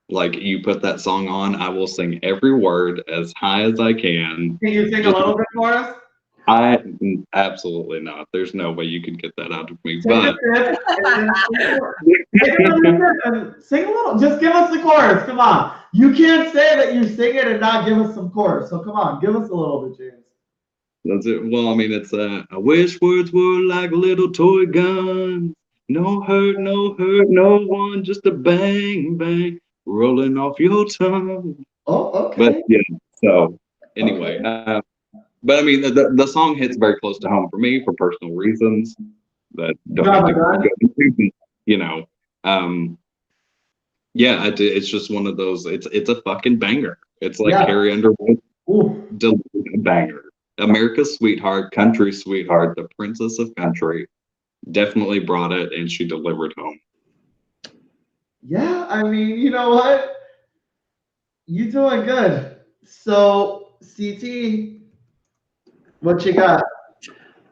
like, you put that song on, I will sing every word as high as I can. Can you sing a little bit for us? Absolutely not. There's no way you could get that out of me. Take But sing a little. Just give us the chorus. Come on. You can't say that you sing it and not give us some chorus. So come on, give us a little bit, James. That's it. Well, it's I wish words were like little toy guns. No hurt, no one, just a bang, bang, rolling off your tongue. Oh, okay. But yeah, so anyway, Okay. but the song hits very close to home for me for personal reasons that don't need to go into, yeah, it's just one of those. It's a fucking banger. It's like Carrie Underwood delivered a banger. America's sweetheart, country sweetheart, the princess of country, definitely brought it, and she delivered home. Yeah, you know what? You doing good. So, CT, what you got?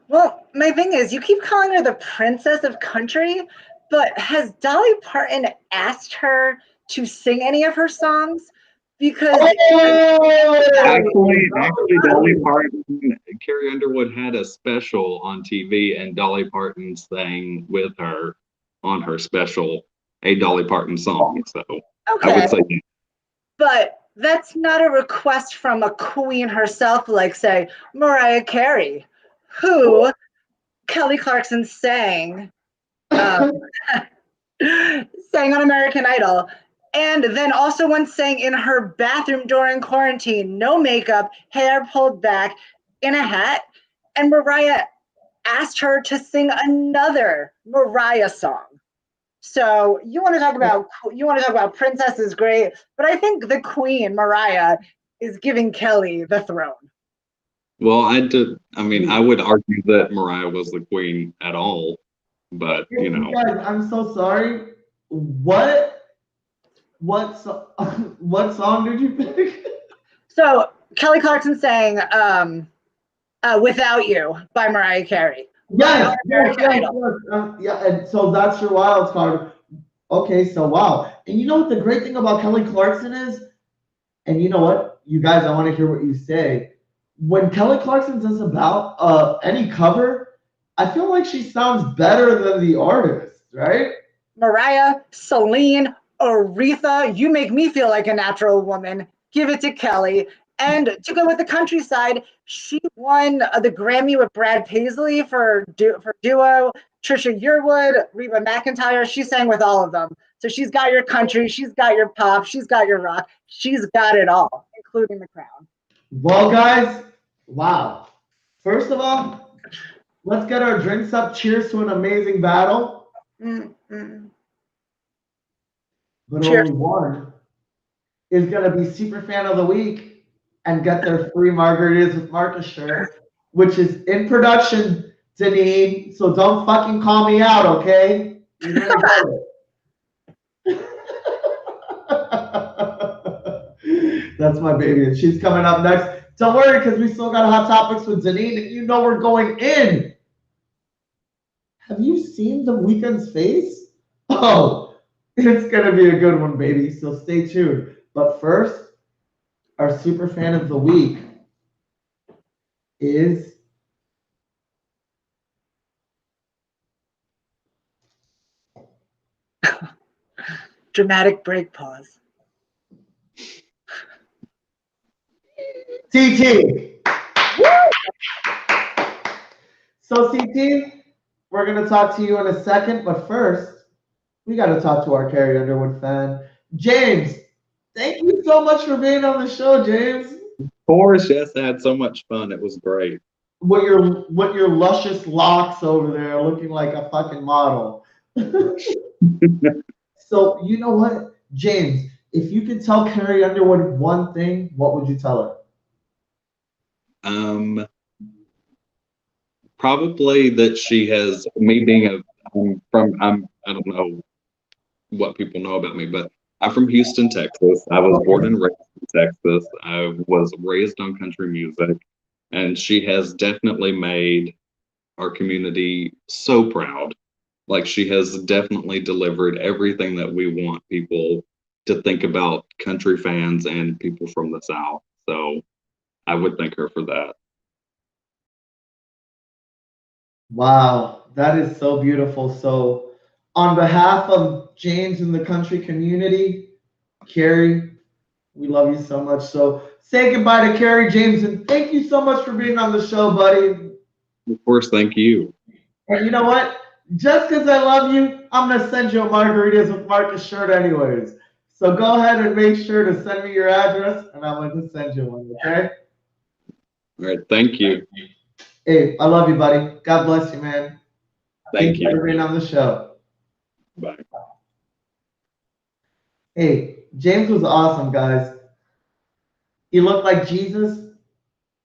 Well, my thing is, you keep calling her the princess of country, but has Dolly Parton asked her to sing any of her songs? Because actually, Dolly Parton, Carrie Underwood had a special on TV, and Dolly Parton sang with her on her special a Dolly Parton song. So I would say, but that's not a request from a queen herself, like say Mariah Carey, who Kelly Clarkson sang on American Idol. And then also once sang in her bathroom during quarantine, no makeup, hair pulled back, in a hat. And Mariah asked her to sing another Mariah song. So you want to talk about Princess is great, but I think the Queen Mariah is giving Kelly the throne. Well, I mean, I would argue that Mariah was the queen at all, but you know. Guys, I'm so sorry. What song did you pick? So Kelly Clarkson sang "Without You" by Mariah Carey. Yes. Yeah, and so that's your wild card. Okay, so wow. And you know what the great thing about Kelly Clarkson is? And you know what? You guys, I want to hear what you say. When Kelly Clarkson does about any cover, I feel like she sounds better than the artist, right? Mariah, Celine, Aretha, you make me feel like a natural woman. Give it to Kelly. And to go with the countryside, she won the Grammy with Brad Paisley for duo. Trisha Yearwood, Reba McEntire, she sang with all of them. So she's got your country, she's got your pop, she's got your rock, she's got it all, including the crown. Well, guys, wow. First of all, let's get our drinks up. Cheers to an amazing battle. Mm-hmm. But Cheers. only one is going to be Super Fan of the Week and get their free Margaritas with Marcus shirt, which is in production, Deneen. So don't fucking call me out, okay? You're going to get it. That's my baby, and she's coming up next. Don't worry, because we still got Hot Topics with Deneen, and you know we're going in. Have you seen The Weeknd's face? Oh, it's going to be a good one, baby, so stay tuned. But first, our Super Fan of the Week is Dramatic break pause. CT. So CT, we're going to talk to you in a second, but first, we got to talk to our Carrie Underwood fan, James. Thank you so much for being on the show, James. Of course, yes, I had so much fun. It was great. With your luscious locks over there, looking like a fucking model. So you know what, James? If you could tell Carrie Underwood one thing, what would you tell her? Probably that she has me being I don't know what people know about me, but I'm from Houston, Texas. I was born and raised in Texas. I was raised on country music, and she has definitely made our community so proud. Like, she has definitely delivered everything that we want people to think about country fans and people from the South. So I would thank her for that. Wow, that is so beautiful. So on behalf of James and the country community, Carrie, we love you so much. So say goodbye to Carrie, James, and thank you so much for being on the show, buddy. Of course, thank you. And you know what? Just because I love you, I'm going to send you a Margaritas with Marcus shirt anyways. So go ahead and make sure to send me your address, and I'm going to send you one, okay? All right, thank you. Hey, I love you, buddy. God bless you, man. Thank you for being on the show. Bye. Hey, James was awesome, guys. He looked like Jesus,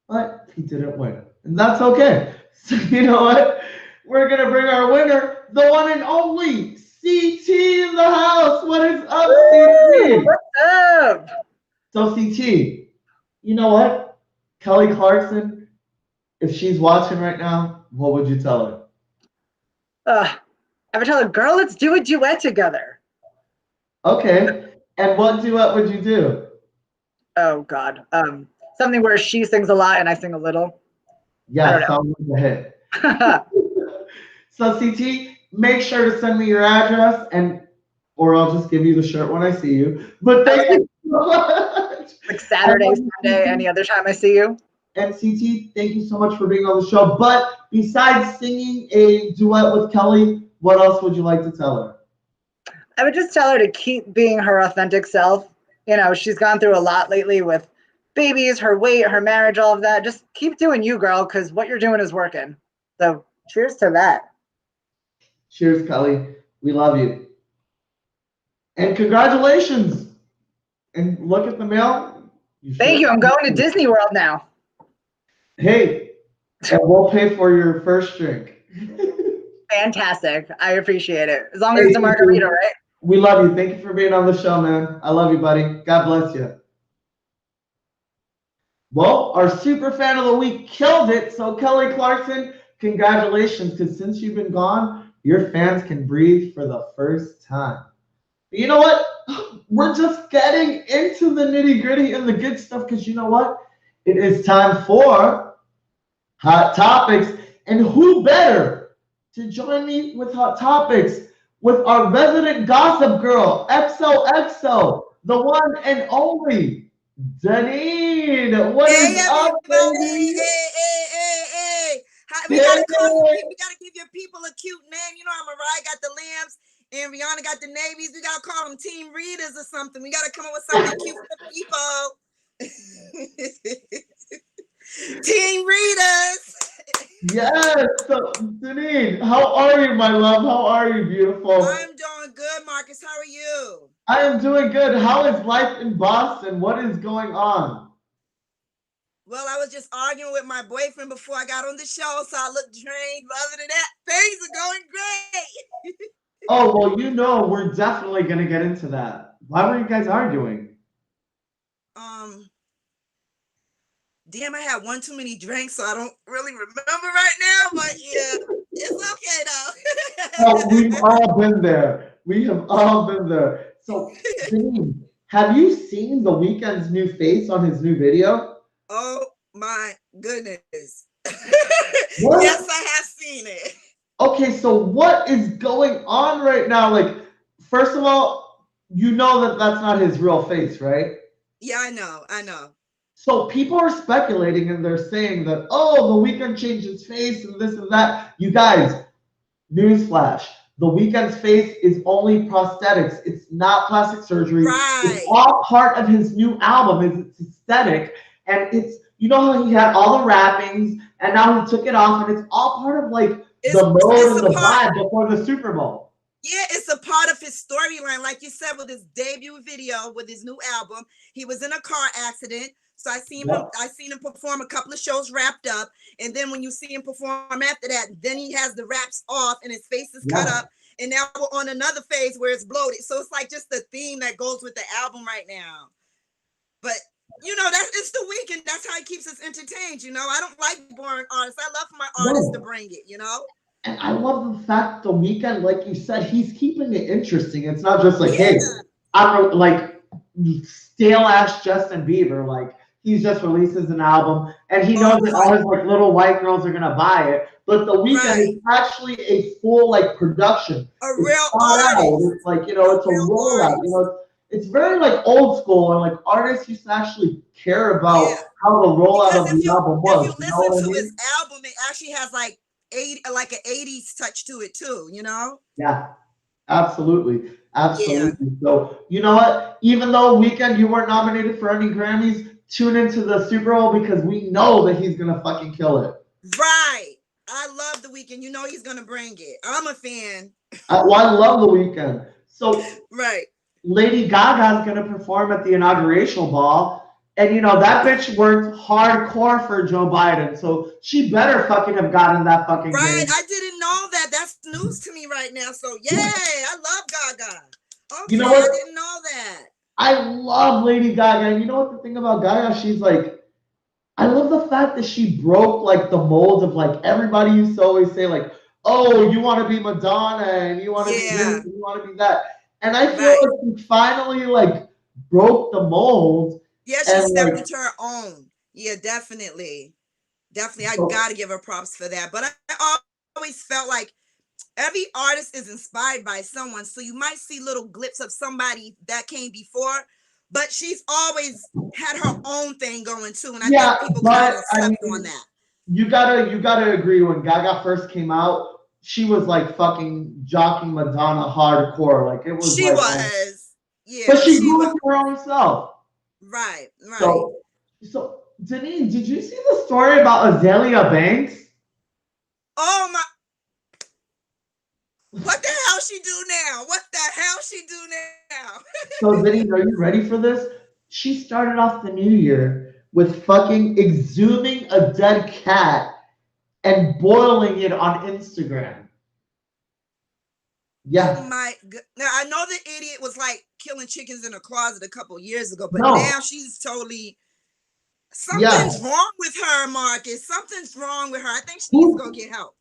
but he didn't win. And that's okay. So you know what? We're going to bring our winner, the one and only CT in the house. What is up, CT? What's up? So CT, you know what? Kelly Clarkson, if she's watching right now, what would you tell her? I would tell her, girl, let's do a duet together. Okay. And what duet would you do? Oh God. Something where she sings a lot and I sing a little. Yeah, sounds like a hit. So CT, make sure to send me your address, or I'll just give you the shirt when I see you. But thank you so much. Like Saturday, Sunday, any other time I see you. And CT, thank you so much for being on the show. But besides singing a duet with Kelly, what else would you like to tell her? I would just tell her to keep being her authentic self. You know, she's gone through a lot lately with babies, her weight, her marriage, all of that. Just keep doing you, girl, because what you're doing is working. So cheers to that. Cheers, Kelly. We love you. And congratulations. And look at the mail. Thank you. I'm going to Disney World now. Hey, and we'll pay for your first drink. Fantastic. I appreciate it. As long as it's a margarita, right? We love you. Thank you for being on the show, man. I love you, buddy. God bless you. Well, our super fan of the week killed it. So, Kelly Clarkson, congratulations, because since you've been gone, your fans can breathe for the first time. But you know what? We're just getting into the nitty gritty and the good stuff, because you know what? It is time for Hot Topics. And who better to join me with Hot Topics with our resident gossip girl, XOXO, the one and only Janine. What is up, baby? Hey. We gotta give your people a cute name. You know how Mariah got the lambs and Rihanna got the navies. We gotta call them team readers or something. We gotta come up with something cute for people. Team readers. Yes. So, Janine, how are you, my love? How are you, beautiful? I'm doing good, Marcus. How are you? I am doing good. How is life in Boston? What is going on? Well, I was just arguing with my boyfriend before I got on the show, so I look drained. But other than that, things are going great. Oh, well, you know, we're definitely going to get into that. Why were you guys arguing? Damn, I had one too many drinks, so I don't really remember right now, but yeah, it's okay though. Oh, we've all been there. We have all been there. So, Janine, have you seen The Weeknd's new face on his new video? Oh my goodness. What? Yes, I have seen it. Okay, so what is going on right now? Like, first of all, you know that that's not his real face, right? Yeah, I know. So people are speculating and they're saying that, oh, The Weeknd changed his face and this and that. You guys, newsflash. The Weeknd's face is only prosthetics. It's not plastic surgery. Right. It's all part of his new album. It's aesthetic. And it's, you know how he had all the wrappings and now he took it off and it's all part of like the mode and the vibe before the Super Bowl. Yeah, it's a part of his storyline. Like you said, with his debut video, with his new album, he was in a car accident. So I seen him perform a couple of shows wrapped up. And then when you see him perform after that, then he has the wraps off and his face is cut up. And now we're on another phase where it's bloated. So it's like just the theme that goes with the album right now. But you know, it's The Weeknd. That's how he keeps us entertained. You know, I don't like boring artists. I love for my artists to bring it, you know? And I love the fact The Weeknd, like you said, he's keeping it interesting. It's not just like, hey, I'm like stale ass Justin Bieber. Like, he's just releases an album and he knows that all his like little white girls are gonna buy it. But The Weeknd is actually a full like production. A real artist. It's like, you know, it's a rollout. You know, it's very like old school and like artists used to actually care about how the rollout of the album was. If you listen to his album, it actually has like an 80s touch to it too, you know? Yeah, absolutely. Yeah. So you know what? Even though Weeknd, you weren't nominated for any Grammys, tune into the Super Bowl because we know that he's gonna fucking kill it. Right. I love The Weeknd. You know he's gonna bring it. I'm a fan. I love The Weeknd. So right. Lady Gaga's gonna perform at the inauguration ball. And you know, that bitch worked hardcore for Joe Biden. So she better fucking have gotten that fucking right. game. I didn't know that. That's news to me right now. So yay, I love Gaga. Okay, you know what? I didn't know that. I love Lady Gaga. And you know what the thing about Gaga? She's like, I love the fact that she broke like the mold of like everybody used to always say like, oh, you want to be Madonna and you want to be this and you want to be that. And I feel like she finally like broke the mold. Yeah, she stepped into her own. Yeah, definitely. I gotta give her props for that. But I always felt like every artist is inspired by someone. So you might see little glimpses of somebody that came before, but she's always had her own thing going too. And I think people kind of slept on that. You gotta agree, when Gaga first came out, she was like fucking jocking Madonna hardcore. Like it was She like, was. Yeah, but she she grew was. into her own self. Right, right. So Denise, did you see the story about Azalea Banks? Oh my. What the hell she do now? What the hell she do now? So Denise, are you ready for this? She started off the new year with fucking exhuming a dead cat and boiling it on Instagram. Yeah. Oh my god. Now I know the idiot was like killing chickens in a closet a couple years ago, but No. now she's totally Yeah. something's wrong with her, Marcus. Something's wrong with her. I think she needs to go get help.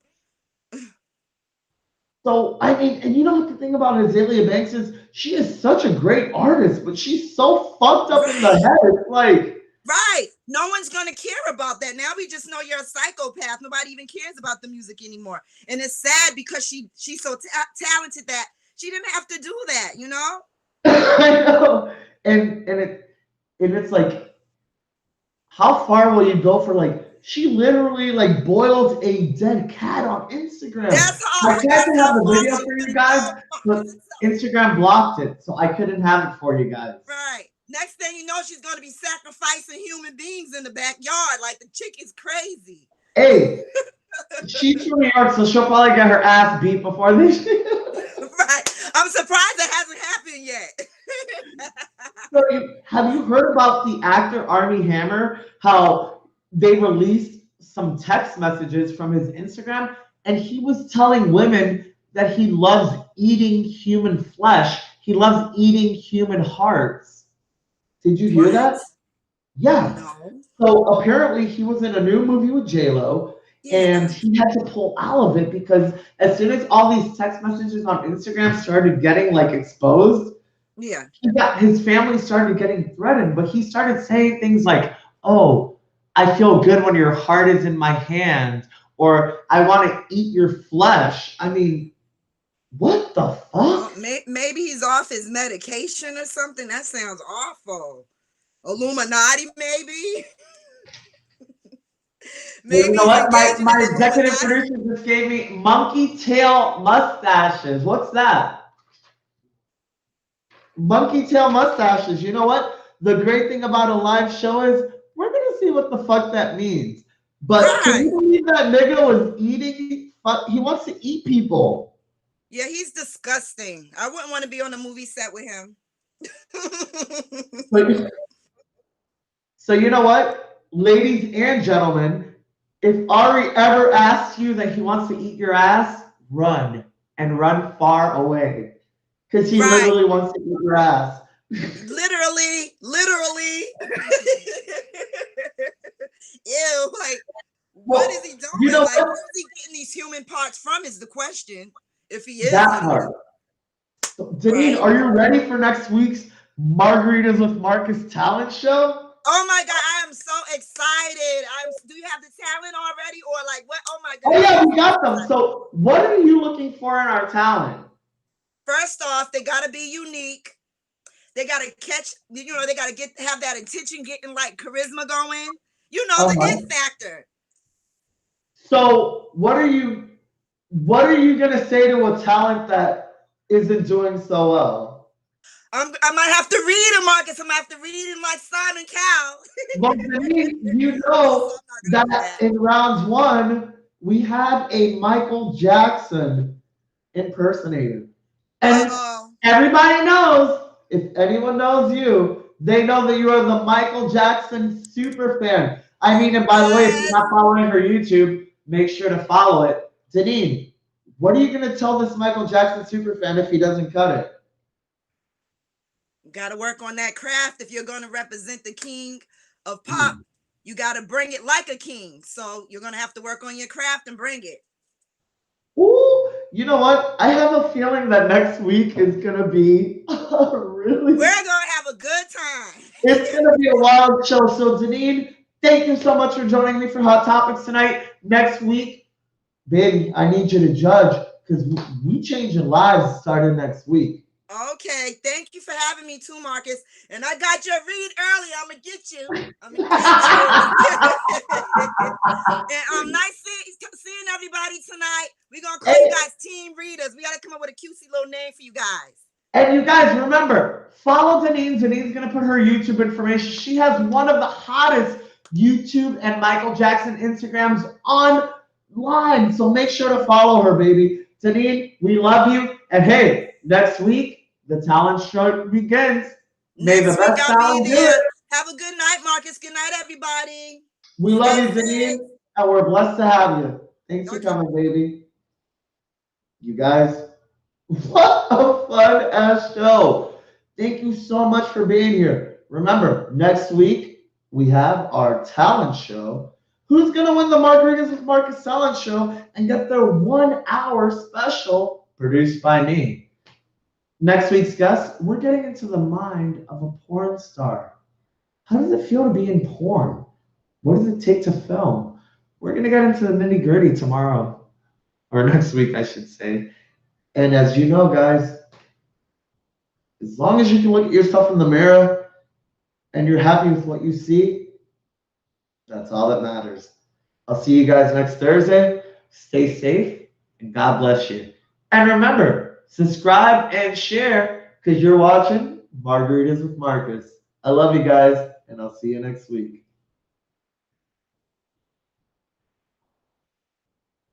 So I mean, and you know what the thing about Azalea Banks is? She is such a great artist, but she's so fucked up in the head. It's like, right. No one's gonna care about that. Now we just know you're a psychopath. Nobody even cares about the music anymore. And it's sad because she's so talented that she didn't have to do that, you know? I know. And it's like, how far will you go for like she literally like boiled a dead cat on Instagram. I tried to have the video for you guys, but Instagram blocked it, so I couldn't have it for you guys. Right. Next thing you know, she's going to be sacrificing human beings in the backyard. Like the chick is crazy. Hey, she's from New York, so she'll probably get her ass beat before this. Right. I'm surprised that hasn't happened yet. So, have you heard about the actor Armie Hammer? How they released some text messages from his Instagram, and he was telling women that he loves eating human flesh. He loves eating human hearts. Did you hear that? Yeah. No. So apparently he was in a new movie with J-Lo, and he had to pull out of it because as soon as all these text messages on Instagram started getting like exposed, his family started getting threatened. But he started saying things like, "Oh, I feel good when your heart is in my hand," or "I want to eat your flesh." I mean, what the fuck? Maybe he's off his medication or something. That sounds awful. Illuminati, maybe. Maybe you know what? My executive producer just gave me monkey tail mustaches. What's that? Monkey tail mustaches. You know what? The great thing about a live show is we're gonna see what the fuck that means. But can you believe that nigga was eating? He wants to eat people. Yeah, he's disgusting. I wouldn't want to be on a movie set with him. So you know what, ladies and gentlemen, if Ari ever asks you that he wants to eat your ass, run and run far away, because he literally wants to eat your ass. Literally. Ew, like, what is he doing? You know like, where is he getting these human parts from is the question. If he is. That part. Denise, are you ready for next week's Margaritas with Marcus talent show? Oh my God, I am so excited. Do you have the talent already or like what? Oh my God. Oh yeah, we got them. So what are you looking for in our talent? First off, they gotta be unique. They gotta catch, they gotta have that attention, getting like charisma going. You know, the it factor. So what are you gonna say to a talent that isn't doing so well? I might have to read him, Marcus. I might have to read him like Simon Cowell. But Denise, you know that in round 1, we had a Michael Jackson impersonator. And everybody knows, if anyone knows you, they know that you are the Michael Jackson super fan. I mean, and by the way, if you're not following her YouTube, make sure to follow it. Denise, what are you going to tell this Michael Jackson super fan if he doesn't cut it? Got to work on that craft. If you're going to represent the king of pop, you got to bring it like a king. So you're going to have to work on your craft and bring it. Ooh, you know what? I have a feeling that next week is going to be really... We're going to have a good time. It's going to be a wild show. So, Denise, thank you so much for joining me for Hot Topics tonight. Next week, baby, I need you to judge because we changing lives starting next week. Okay, thank you for having me too, Marcus. And I got your read early. I'm gonna get you. And nice seeing everybody tonight. We're gonna call you guys And you guys, remember, follow Deneen. Deneen's going to put her YouTube information. She has one of the hottest YouTube and Michael Jackson Instagrams online. So make sure to follow her, baby. Deneen, we love you. And hey, next week, the talent show begins. May the Next week best I'll talent be do there. it. Have a good night, Marcus. Good night, everybody. We love you, Stay Deneen, safe. and we're blessed to have you. Thanks for Okay. coming, baby. You guys, what a fun ass show. Thank you so much for being here. Remember, next week we have our talent show. Who's going to win the Margaritas with Marcus talent show and get their 1 hour special produced by me? Next week's guest, we're getting into the mind of a porn star. How does it feel to be in porn? What does it take to film? We're going to get into the nitty gritty tomorrow, or next week, I should say. And as you know, guys, as long as you can look at yourself in the mirror and you're happy with what you see, that's all that matters. I'll see you guys next Thursday. Stay safe and God bless you. And remember, subscribe and share because you're watching Margaritas with Marcus. I love you guys, and I'll see you next week.